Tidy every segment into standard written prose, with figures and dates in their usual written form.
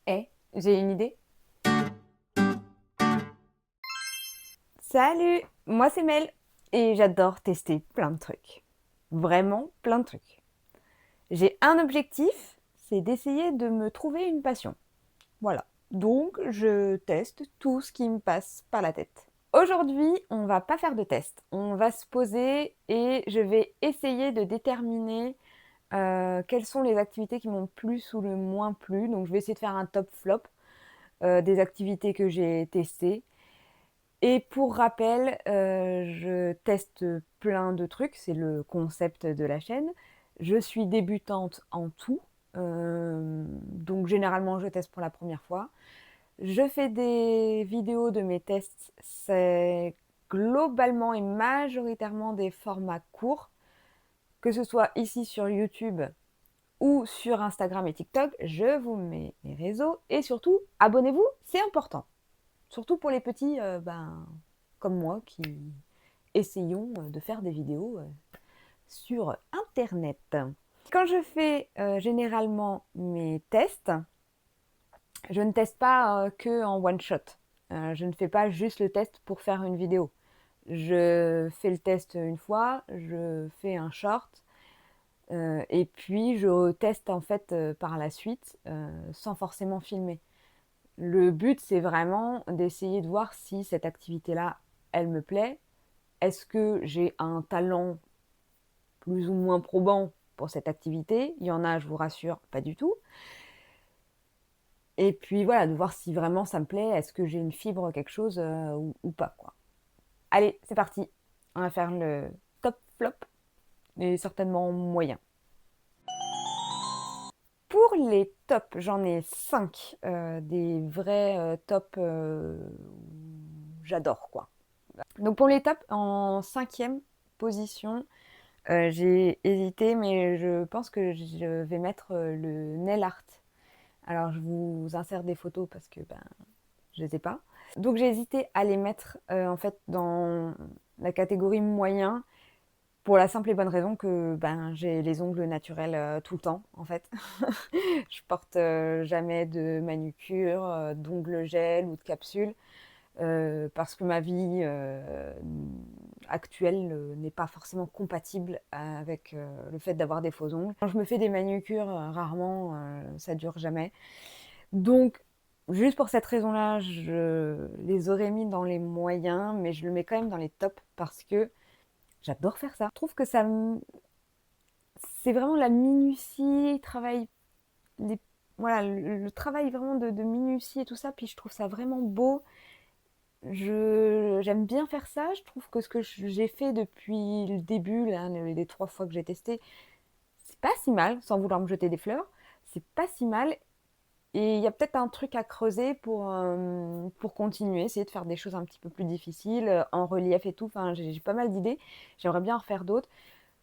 Eh, j'ai une idée. Salut, moi c'est Mel et j'adore tester plein de trucs. Vraiment plein de trucs. J'ai un objectif, c'est d'essayer de me trouver une passion. Voilà. Donc je teste tout ce qui me passe par la tête. Aujourd'hui, on va pas faire de test. On va se poser et je vais essayer de déterminer quelles sont les activités qui m'ont plus ou le moins plu. Donc je vais essayer de faire un top flop des activités que j'ai testées. Et pour rappel, je teste plein de trucs, c'est le concept de la chaîne. Je suis débutante en tout, donc généralement je teste pour la première fois. Je fais des vidéos de mes tests, c'est globalement et majoritairement des formats courts, que ce soit ici sur YouTube ou sur Instagram et TikTok. Je vous mets mes réseaux et surtout, abonnez-vous, c'est important. Surtout pour les petits, comme moi, qui essayons de faire des vidéos sur Internet. Quand je fais généralement mes tests, je ne teste pas que en one shot. Je ne fais pas juste le test pour faire une vidéo. Je fais le test une fois, je fais un short, et puis je teste en fait par la suite sans forcément filmer. Le but, c'est vraiment d'essayer de voir si cette activité-là, elle me plaît. Est-ce que j'ai un talent plus ou moins probant pour cette activité? Il y en a, je vous rassure, pas du tout. Et puis voilà, de voir si vraiment ça me plaît. Est-ce que j'ai une fibre, quelque chose ou pas, quoi. Allez, c'est parti. On va faire le top flop et certainement moyen. Pour les tops, j'en ai 5. Des vrais tops j'adore, quoi. Donc pour les tops, en cinquième position, j'ai hésité, mais je pense que je vais mettre le nail art. Alors je vous insère des photos parce que je les ai pas. Donc j'ai hésité à les mettre en fait dans la catégorie moyen pour la simple et bonne raison que j'ai les ongles naturels tout le temps en fait. Je porte jamais de manucure, d'ongles gel ou de capsule. Parce que ma vie actuelle n'est pas forcément compatible avec le fait d'avoir des faux ongles. Quand je me fais des manucures, rarement, ça dure jamais. Donc, juste pour cette raison-là, je les aurais mis dans les moyens, mais je le mets quand même dans les tops parce que j'adore faire ça. Je trouve que c'est vraiment la minutie, travail, les, voilà, le travail vraiment de minutie et tout ça, puis je trouve ça vraiment beau. J'aime bien faire ça. Je trouve que ce que j'ai fait depuis le début, là, les 3 fois que j'ai testé, c'est pas si mal, sans vouloir me jeter des fleurs. C'est pas si mal. Et il y a peut-être un truc à creuser pour continuer, essayer de faire des choses un petit peu plus difficiles, en relief et tout. Enfin, j'ai pas mal d'idées. J'aimerais bien en refaire d'autres.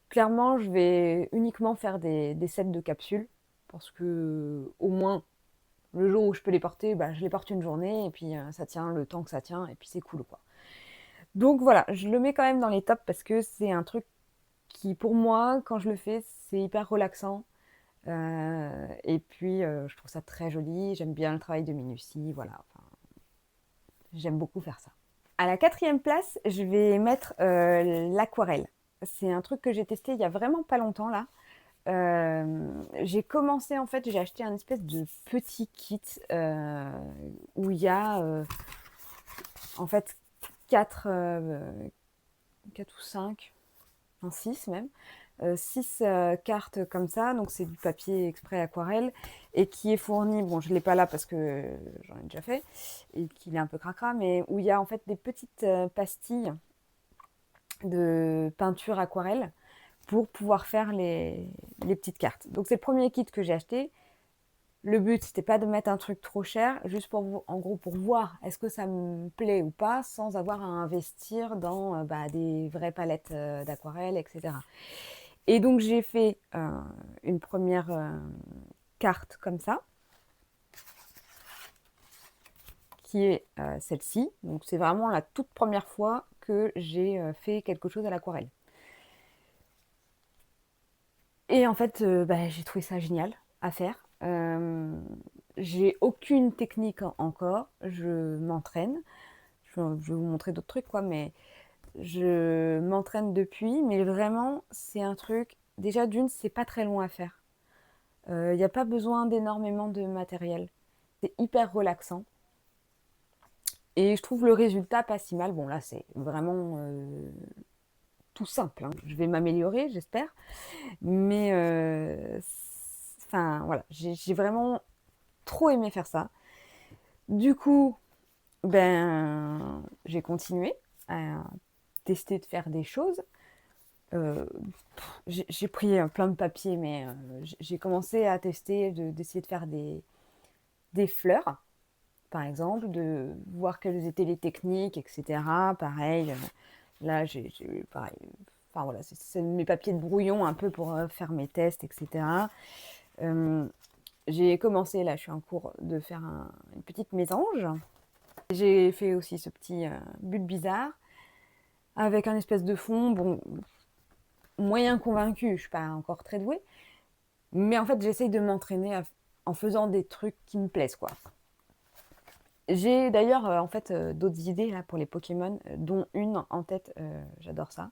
Clairement, je vais uniquement faire des sets de capsules. Parce que, au moins, le jour où je peux les porter, je les porte une journée. Et puis, ça tient le temps que ça tient. Et puis, c'est cool, quoi. Donc voilà, je le mets quand même dans les tops parce que c'est un truc qui, pour moi, quand je le fais, c'est hyper relaxant. Et puis, je trouve ça très joli. J'aime bien le travail de minutie. Voilà, enfin, j'aime beaucoup faire ça. À la quatrième place, je vais mettre l'aquarelle. C'est un truc que j'ai testé il y a vraiment pas longtemps là. J'ai commencé en fait, j'ai acheté un espèce de petit kit où il y a en fait 4, 4 ou 5, un 6 même, 6 cartes comme ça, donc c'est du papier exprès aquarelle et qui est fourni, bon je ne l'ai pas là parce que j'en ai déjà fait et qu'il est un peu cracra, mais où il y a en fait des petites pastilles de peinture aquarelle pour pouvoir faire les petites cartes. Donc c'est le premier kit que j'ai acheté. Le but, c'était pas de mettre un truc trop cher, juste en gros, pour voir est-ce que ça me plaît ou pas, sans avoir à investir dans des vraies palettes d'aquarelle, etc. Et donc, j'ai fait une première carte comme ça, qui est celle-ci. Donc, c'est vraiment la toute première fois que j'ai fait quelque chose à l'aquarelle. Et en fait, j'ai trouvé ça génial à faire. J'ai aucune technique encore, je m'entraîne. Je vais vous montrer d'autres trucs, quoi, mais je m'entraîne depuis. Mais vraiment, c'est un truc, déjà d'une, c'est pas très long à faire. Il n'y a pas besoin d'énormément de matériel. C'est hyper relaxant. Et je trouve le résultat pas si mal. Bon, là, c'est vraiment tout simple, hein. Je vais m'améliorer, j'espère. Mais, enfin, voilà, j'ai vraiment trop aimé faire ça. Du coup, ben, j'ai continué à tester de faire des choses. Euh, j'ai pris plein de papiers, mais j'ai commencé à tester, d'essayer de faire des fleurs, par exemple, de voir quelles étaient les techniques, etc. Pareil, là, pareil, enfin voilà, c'est mes papiers de brouillon un peu pour faire mes tests, etc. Euh, j'ai commencé, là, je suis en cours de faire une petite mésange. J'ai fait aussi ce petit but bizarre avec un espèce de fond, bon, moyen convaincu, je ne suis pas encore très douée, mais en fait, j'essaye de m'entraîner en faisant des trucs qui me plaisent, quoi. J'ai d'ailleurs en fait d'autres idées là pour les Pokémon, dont une en tête, j'adore ça.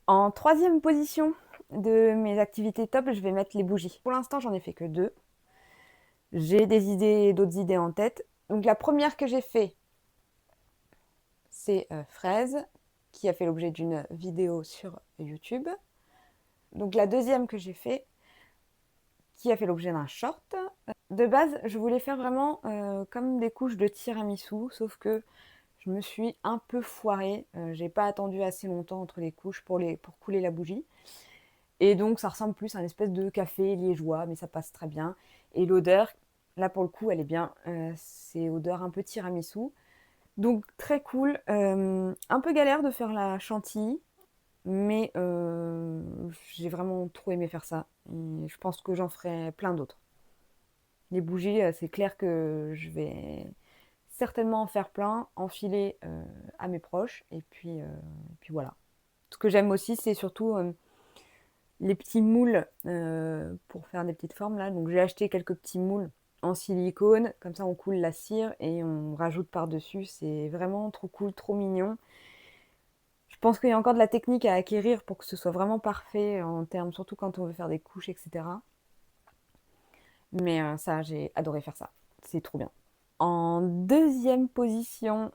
En troisième position de mes activités top, je vais mettre les bougies. Pour l'instant, j'en ai fait que deux. J'ai d'autres idées en tête. Donc la première que j'ai fait, c'est Fraise, qui a fait l'objet d'une vidéo sur YouTube. Donc la deuxième que j'ai fait, qui a fait l'objet d'un short. De base, je voulais faire vraiment comme des couches de tiramisu, sauf que je me suis un peu foirée. J'ai pas attendu assez longtemps entre les couches pour couler la bougie. Et donc, ça ressemble plus à une espèce de café liégeois, mais ça passe très bien. Et l'odeur, là pour le coup, elle est bien. C'est odeur un peu tiramisu. Donc, très cool. Un peu galère de faire la chantilly, mais j'ai vraiment trop aimé faire ça. Et je pense que j'en ferai plein d'autres. Les bougies, c'est clair que je vais certainement en faire plein, enfiler à mes proches, et puis voilà. Ce que j'aime aussi, c'est surtout les petits moules pour faire des petites formes là. Donc j'ai acheté quelques petits moules en silicone, comme ça on coule la cire et on rajoute par-dessus. C'est vraiment trop cool, trop mignon. Je pense qu'il y a encore de la technique à acquérir pour que ce soit vraiment parfait en termes, surtout quand on veut faire des couches, etc. Mais ça, j'ai adoré faire ça. C'est trop bien. En deuxième position,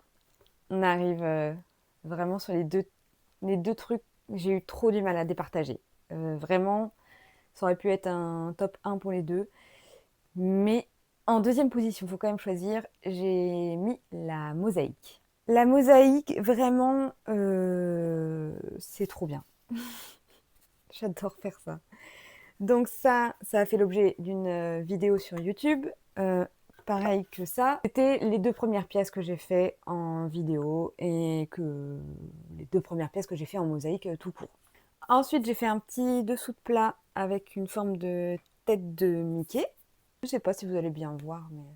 on arrive vraiment sur les deux trucs que j'ai eu trop du mal à départager. Vraiment, ça aurait pu être un top 1 pour les deux. Mais en deuxième position, il faut quand même choisir, j'ai mis la mosaïque. La mosaïque, vraiment, c'est trop bien. J'adore faire ça. Donc ça a fait l'objet d'une vidéo sur YouTube. Pareil que ça. C'était les deux premières pièces que j'ai fait en vidéo et que les deux premières pièces que j'ai fait en mosaïque tout court. Ensuite, j'ai fait un petit dessous de plat avec une forme de tête de Mickey. Je sais pas si vous allez bien voir, mais...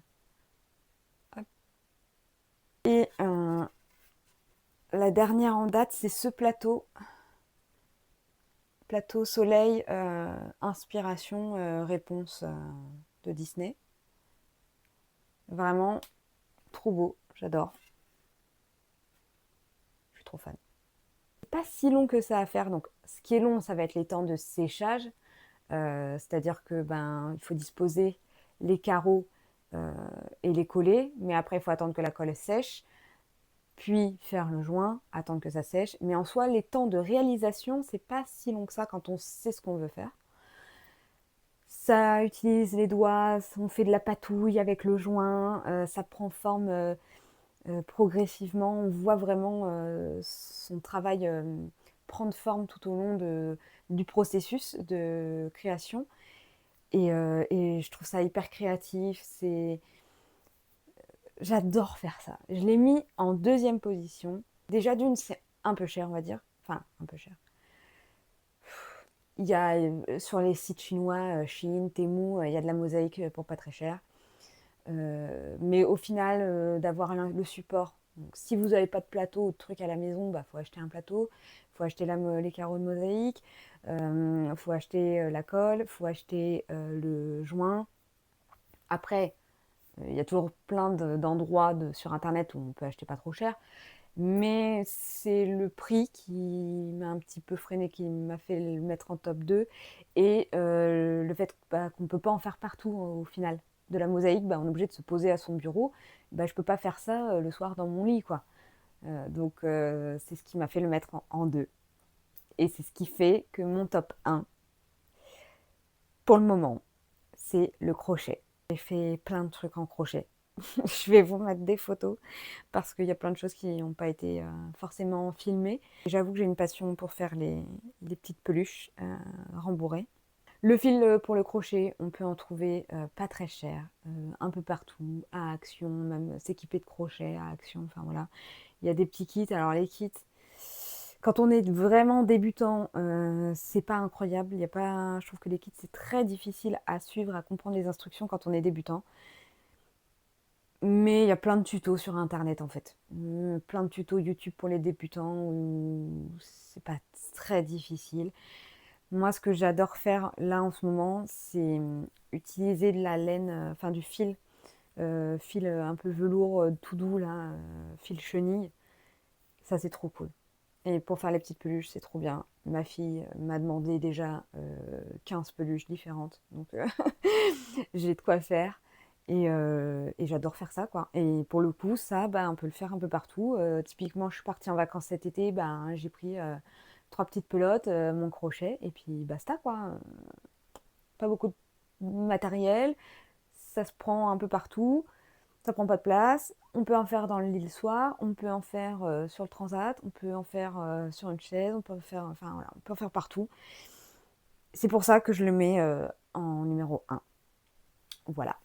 Hop. Et la dernière en date, c'est ce plateau. Plateau soleil, inspiration, réponse de Disney. Vraiment trop beau, j'adore. Je suis trop fan. C'est pas si long que ça à faire, donc ce qui est long, ça va être les temps de séchage. C'est-à-dire que il faut disposer les carreaux et les coller, mais après il faut attendre que la colle sèche, puis faire le joint, attendre que ça sèche. Mais en soi, les temps de réalisation, c'est pas si long que ça quand on sait ce qu'on veut faire. Ça utilise les doigts, on fait de la patouille avec le joint, ça prend forme progressivement. On voit vraiment son travail prendre forme tout au long du processus de création. Et je trouve ça hyper créatif. J'adore faire ça. Je l'ai mis en deuxième position. Déjà d'une, c'est un peu cher, on va dire. Enfin, un peu cher. Il y a sur les sites chinois, Shein, Temu, il y a de la mosaïque pour pas très cher. Mais au final, d'avoir le support. Donc, si vous n'avez pas de plateau ou de truc à la maison, faut acheter un plateau, faut acheter les carreaux de mosaïque, faut acheter la colle, faut acheter le joint. Après, Il y a toujours plein d'endroits sur internet où on peut acheter pas trop cher, mais c'est le prix qui m'a un petit peu freiné, qui m'a fait le mettre en top 2. Et le fait bah, qu'on ne peut pas en faire partout au final. De la mosaïque, bah, on est obligé de se poser à son bureau. Bah, je ne peux pas faire ça le soir dans mon lit, quoi. Donc c'est ce qui m'a fait le mettre en 2. Et c'est ce qui fait que mon top 1, pour le moment, c'est le crochet. J'ai fait plein de trucs en crochet. Je vais vous mettre des photos parce qu'il y a plein de choses qui n'ont pas été forcément filmées. J'avoue que j'ai une passion pour faire les petites peluches rembourrées. Le fil pour le crochet, on peut en trouver pas très cher, un peu partout, à Action, même s'équiper de crochet à Action, enfin voilà. Il y a des petits kits, alors les kits, quand on est vraiment débutant, c'est pas incroyable, il y a pas, je trouve que les kits c'est très difficile à suivre, à comprendre les instructions quand on est débutant. Mais il y a plein de tutos sur internet en fait. Plein de tutos YouTube pour les débutants où c'est pas très difficile. Moi, ce que j'adore faire là en ce moment, c'est utiliser de la laine, enfin du fil un peu velours tout doux là, fil chenille. Ça, c'est trop cool. Et pour faire les petites peluches, c'est trop bien. Ma fille m'a demandé déjà 15 peluches différentes. Donc, j'ai de quoi faire. Et j'adore faire ça, quoi. Et pour le coup, ça, bah, on peut le faire un peu partout. Typiquement, je suis partie en vacances cet été, bah, j'ai pris 3 petites pelotes, mon crochet, et puis basta, quoi. Pas beaucoup de matériel, ça se prend un peu partout, ça prend pas de place. On peut en faire dans le lit le soir, on peut en faire sur le transat, on peut en faire sur une chaise, on peut en faire, enfin voilà, on peut en faire partout. C'est pour ça que je le mets en numéro 1. Voilà.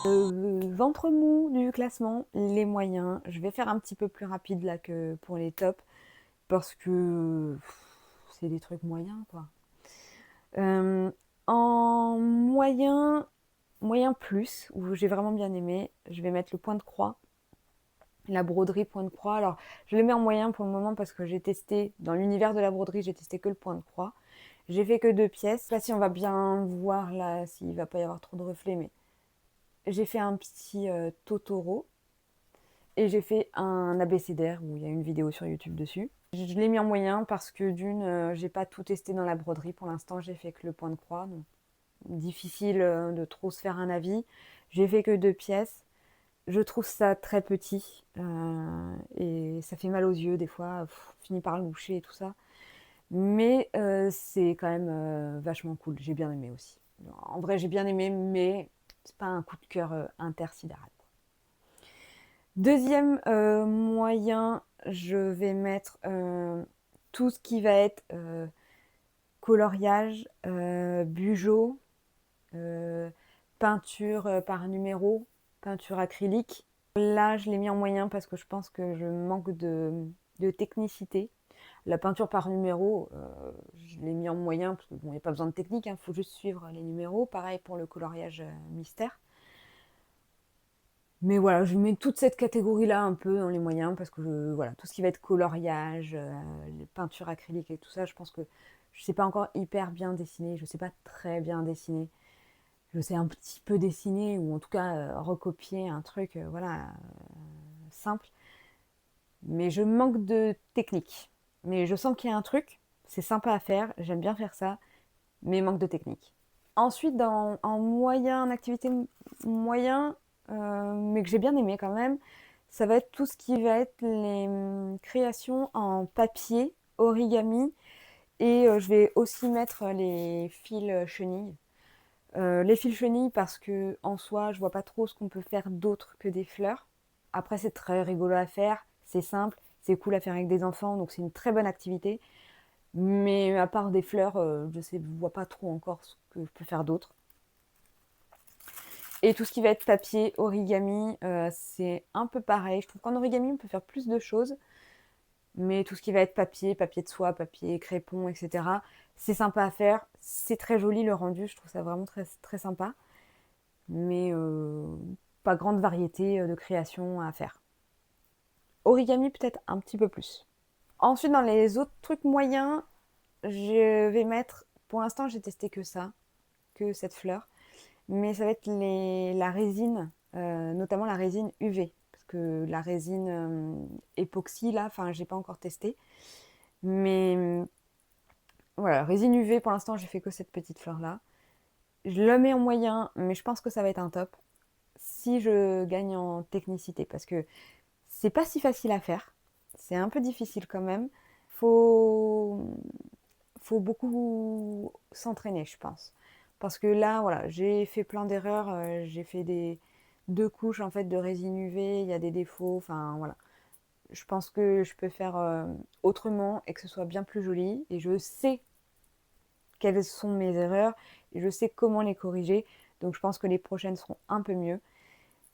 Ventre mou du classement, les moyens. Je vais faire un petit peu plus rapide là que pour les tops parce que c'est des trucs moyens quoi. En moyen plus, où j'ai vraiment bien aimé, je vais mettre le point de croix, la broderie point de croix. Alors je le mets en moyen pour le moment parce que j'ai testé, dans l'univers de la broderie, j'ai testé que le point de croix. J'ai fait que 2 pièces. Je sais pas si on va bien voir là, s'il va pas y avoir trop de reflets, mais j'ai fait un petit Totoro et j'ai fait un abécédaire où il y a une vidéo sur YouTube dessus. Je l'ai mis en moyen parce que d'une, j'ai pas tout testé dans la broderie pour l'instant, j'ai fait que le point de croix, donc difficile de trop se faire un avis. J'ai fait que 2 pièces. Je trouve ça très petit et ça fait mal aux yeux des fois, finit par loucher et tout ça. Mais c'est quand même vachement cool, j'ai bien aimé aussi. En vrai, j'ai bien aimé, mais c'est pas un coup de cœur intersidéral. Deuxième moyen, je vais mettre tout ce qui va être coloriage, bugeot, peinture par numéro, peinture acrylique. Là, je l'ai mis en moyen parce que je pense que je manque de technicité. La peinture par numéro, je l'ai mis en moyen parce qu'il bon, n'y a pas besoin de technique, il faut juste suivre les numéros. Pareil pour le coloriage mystère. Mais voilà, je mets toute cette catégorie-là un peu dans les moyens parce que voilà, tout ce qui va être coloriage, les peintures acryliques et tout ça, je pense que je ne sais pas encore hyper bien dessiner, je ne sais pas très bien dessiner. Je sais un petit peu dessiner ou en tout cas recopier un truc voilà, simple. Mais je manque de technique. Mais je sens qu'il y a un truc, c'est sympa à faire, j'aime bien faire ça, mais manque de technique. Ensuite, en moyen, en activité moyen, mais que j'ai bien aimé quand même, ça va être tout ce qui va être les créations en papier, origami, et je vais aussi mettre les fils chenilles. Les fils chenilles parce que en soi, je vois pas trop ce qu'on peut faire d'autre que des fleurs. Après, c'est très rigolo à faire, c'est simple, c'est cool à faire avec des enfants, donc c'est une très bonne activité. Mais à part des fleurs, je vois pas trop encore ce que je peux faire d'autre. Et tout ce qui va être papier, origami, c'est un peu pareil. Je trouve qu'en origami, on peut faire plus de choses. Mais tout ce qui va être papier, papier de soie, papier crépon, etc., c'est sympa à faire. C'est très joli le rendu, je trouve ça vraiment très, très sympa. Mais pas grande variété de création à faire. Origami peut-être un petit peu plus. Ensuite, dans les autres trucs moyens, je vais mettre, pour l'instant j'ai testé que ça, que cette fleur. mais ça va être la résine, notamment la résine UV. Parce que la résine époxy, là, enfin, j'ai pas encore testé. Mais voilà, résine UV, pour l'instant, j'ai fait que cette petite fleur-là. Je le mets en moyen, mais je pense que ça va être un top si je gagne en technicité. Parce que c'est pas si facile à faire. C'est un peu difficile quand même. Faut, faut beaucoup s'entraîner, je pense. Parce que là, voilà, j'ai fait plein d'erreurs. J'ai fait deux couches en fait de résine UV. Il y a des défauts. Enfin, voilà. Je pense que je peux faire autrement et que ce soit bien plus joli. Et je sais quelles sont mes erreurs et je sais comment les corriger. Donc je pense que les prochaines seront un peu mieux.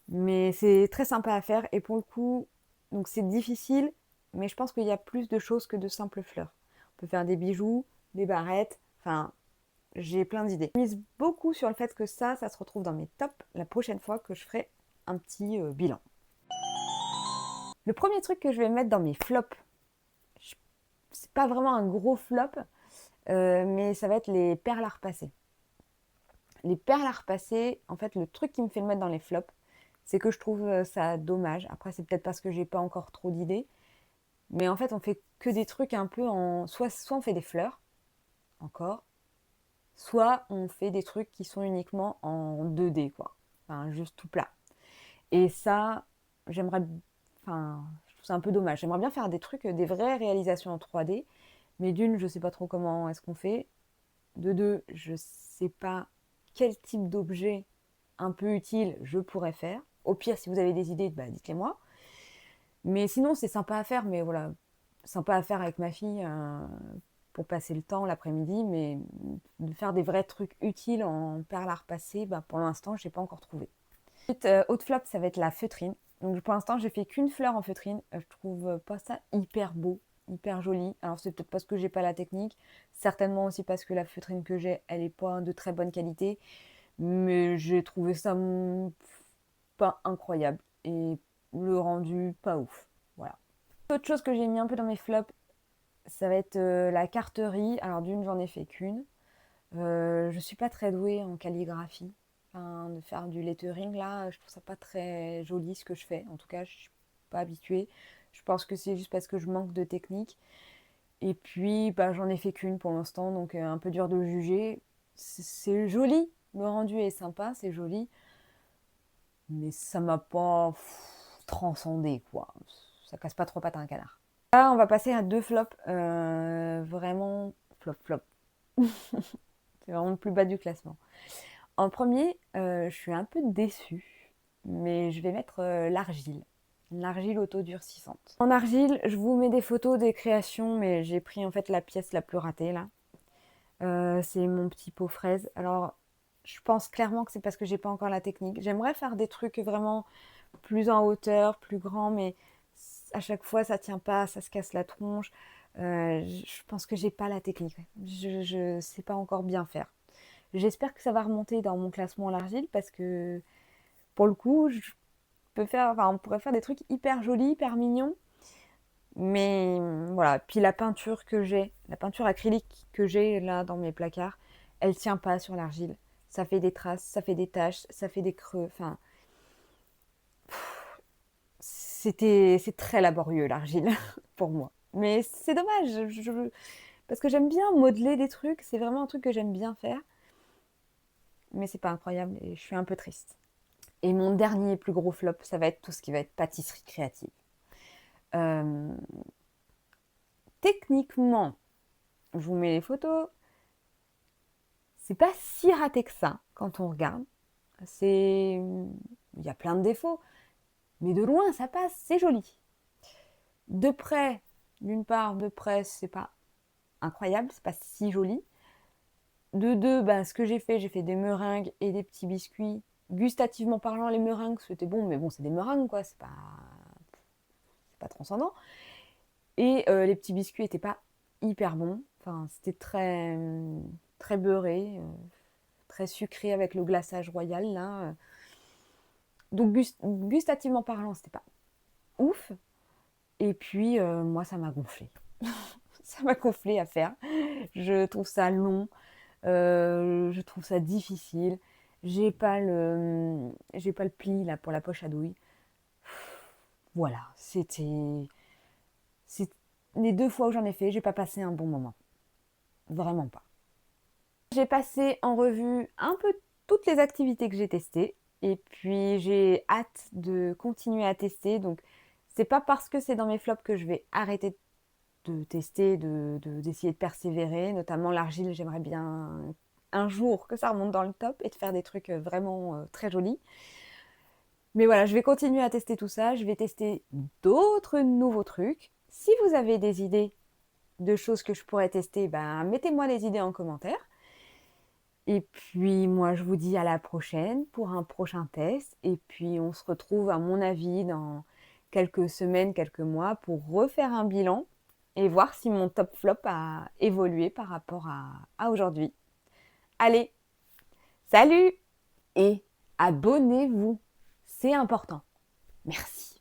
Mais c'est très sympa à faire et pour le coup, donc c'est difficile, mais je pense qu'il y a plus de choses que de simples fleurs. On peut faire des bijoux, des barrettes, enfin, j'ai plein d'idées. Je mise beaucoup sur le fait que ça se retrouve dans mes tops la prochaine fois que je ferai un petit bilan. Le premier truc que je vais mettre dans mes flops, c'est pas vraiment un gros flop, mais ça va être les perles à repasser. Les perles à repasser, en fait, le truc qui me fait le mettre dans les flops, c'est que je trouve ça dommage. Après, c'est peut-être parce que j'ai pas encore trop d'idées. Mais en fait, on fait que des trucs un peu en. Soit on fait des fleurs, encore, soit on fait des trucs qui sont uniquement en 2D, quoi. Enfin, juste tout plat. Et ça, j'aimerais. Enfin, je trouve ça un peu dommage. J'aimerais bien faire des trucs, des vraies réalisations en 3D. Mais d'une, je sais pas trop comment est-ce qu'on fait. De deux, je sais pas quel type d'objet un peu utile je pourrais faire. Au pire, si vous avez des idées, bah, dites-les moi. Mais sinon, c'est sympa à faire, mais voilà, sympa à faire avec ma fille pour passer le temps l'après-midi, mais de faire des vrais trucs utiles en perles à repasser, bah, pour l'instant, je n'ai pas encore trouvé. Ensuite, autre flop, ça va être la feutrine. Donc pour l'instant, j'ai fait qu'une fleur en feutrine. Je trouve pas ça hyper beau, hyper joli. Alors c'est peut-être parce que j'ai pas la technique, certainement aussi parce que la feutrine que j'ai, elle est pas de très bonne qualité, mais j'ai trouvé ça pas incroyable et le rendu pas ouf. Voilà. Autre chose que j'ai mis un peu dans mes flops, ça va être la carterie. Alors d'une, j'en ai fait qu'une. Je suis pas très douée en calligraphie. Enfin, de faire du lettering là, je trouve ça pas très joli ce que je fais. En tout cas, je suis pas habituée. Je pense que c'est juste parce que je manque de technique. Et puis, bah, j'en ai fait qu'une pour l'instant, donc un peu dur de juger. C'est joli, le rendu est sympa, c'est joli, mais ça m'a pas transcendé quoi. Ça casse pas trop pattes à un canard. Là, on va passer à deux flops. Vraiment, flop. C'est vraiment le plus bas du classement. En premier, je suis un peu déçue, mais je vais mettre l'argile. L'argile autodurcissante. En argile, je vous mets des photos des créations, mais j'ai pris en fait la pièce la plus ratée là. C'est mon petit pot fraise. Alors, je pense clairement que c'est parce que j'ai pas encore la technique. J'aimerais faire des trucs vraiment plus en hauteur, plus grands, mais à chaque fois ça tient pas, ça se casse la tronche. Je pense que j'ai pas la technique. Je sais pas encore bien faire. J'espère que ça va remonter dans mon classement à l'argile parce que pour le coup, on pourrait faire des trucs hyper jolis, hyper mignons. Mais voilà, puis la peinture que j'ai, la peinture acrylique que j'ai là dans mes placards, elle tient pas sur l'argile. Ça fait des traces, ça fait des taches, ça fait des creux. Enfin, c'est très laborieux l'argile pour moi. Mais c'est dommage, parce que j'aime bien modeler des trucs, c'est vraiment un truc que j'aime bien faire. Mais c'est pas incroyable et je suis un peu triste. Et mon dernier plus gros flop, ça va être tout ce qui va être pâtisserie créative. Euh, Techniquement, je vous mets les photos, c'est pas si raté que ça quand on regarde. Il y a plein de défauts, mais de loin ça passe, c'est joli. De près, d'une part, de près, c'est pas incroyable, c'est pas si joli. De deux, ben, ce que j'ai fait des meringues et des petits biscuits. Gustativement parlant, les meringues, c'était bon, mais bon, c'est des meringues, quoi, c'est pas transcendant. Et les petits biscuits étaient pas hyper bons. Enfin, c'était très beurré, très sucré avec le glaçage royal, là. Donc, gustativement parlant, c'était pas ouf. Et puis, moi, ça m'a gonflé. Ça m'a gonflé à faire. Je trouve ça long. Je trouve ça difficile. J'ai pas le pli là pour la poche à douille. Voilà, c'est les 2 fois où j'en ai fait, j'ai pas passé un bon moment. Vraiment pas. J'ai passé en revue un peu toutes les activités que j'ai testées et puis j'ai hâte de continuer à tester. Donc c'est pas parce que c'est dans mes flops que je vais arrêter de tester, d'essayer de persévérer. Notamment l'argile, j'aimerais bien un jour que ça remonte dans le top et de faire des trucs vraiment très jolis. Mais voilà, je vais continuer à tester tout ça. Je vais tester d'autres nouveaux trucs. Si vous avez des idées de choses que je pourrais tester, ben, mettez-moi des idées en commentaire. Et puis moi, je vous dis à la prochaine pour un prochain test. Et puis on se retrouve, à mon avis, dans quelques semaines, quelques mois pour refaire un bilan et voir si mon top flop a évolué par rapport à aujourd'hui. Allez, salut et abonnez-vous, c'est important. Merci.